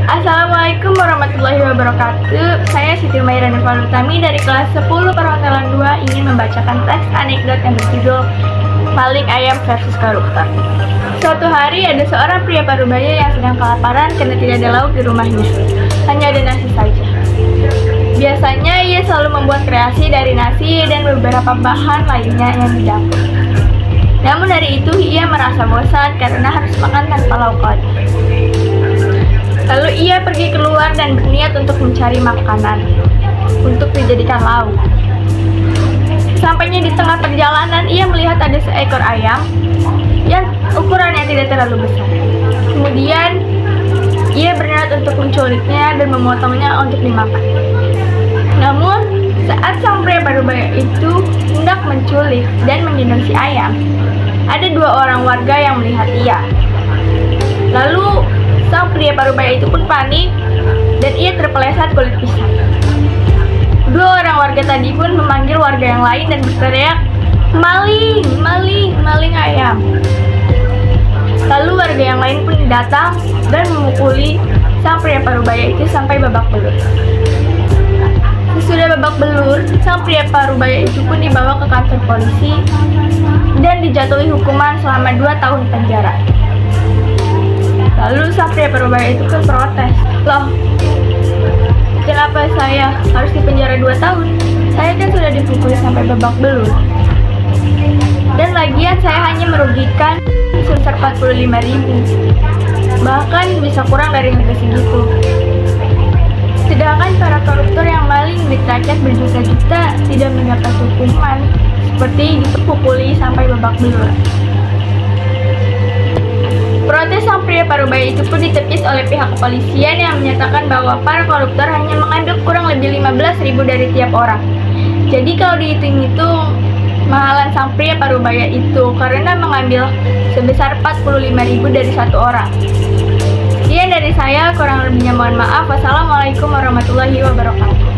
Assalamualaikum warahmatullahi wabarakatuh. Saya Siti Maira Nurvalutami dari kelas 10 Perhotelan 2 ingin membacakan teks anekdot yang berjudul Maling Ayam versus Koruptor. Suatu hari ada seorang pria parubaya yang sedang kelaparan karena tidak ada lauk di rumahnya. Hanya ada nasi saja. Biasanya ia selalu membuat kreasi dari nasi dan beberapa bahan lainnya yang di dapur. Namun hari itu ia merasa bosan karena harus makan tanpa lauk lagi. Lalu ia pergi keluar dan berniat untuk mencari makanan untuk dijadikan lauk. Sampainya di tengah perjalanan, ia melihat ada seekor ayam yang ukurannya tidak terlalu besar. Kemudian ia berniat untuk menculiknya dan memotongnya untuk dimakan. Namun saat sang pria parubaya itu hendak menculik dan menggendong si ayam, ada dua orang warga yang melihat ia. Lalu sang pria parubaya itu pun panik dan ia terpeleset kulit pisang. Dua orang warga tadi pun memanggil warga yang lain dan berteriak, "Maling, maling, maling ayam." Lalu warga yang lain pun datang dan memukuli sang pria parubaya itu sampai babak belur. Sesudah babak belur, sang pria parubaya itu pun dibawa ke kantor polisi dan dijatuhi hukuman selama 2 tahun penjara. Lalu sang pria parubaya itu pun protes, "Loh, kenapa saya harus dipenjara 2 tahun? Saya kan sudah dipukuli sampai babak belur. Dan lagian saya hanya merugikan sebesar 45.000. Bahkan bisa kurang dari harga segitu. Sedangkan para koruptor yang maling duit rakyat berjuta-juta tidak mendapat hukuman seperti dipukuli sampai babak belur." Protes sang pria parubaya itu pun ditepis oleh pihak kepolisian yang menyatakan bahwa para koruptor hanya mengambil kurang lebih 15.000 dari tiap orang. Jadi kalau dihitung-hitung, mahalan sang pria parubaya itu karena mengambil sebesar 45.000 dari satu orang. Sekian dari saya, kurang lebihnya mohon maaf. Wassalamualaikum warahmatullahi wabarakatuh.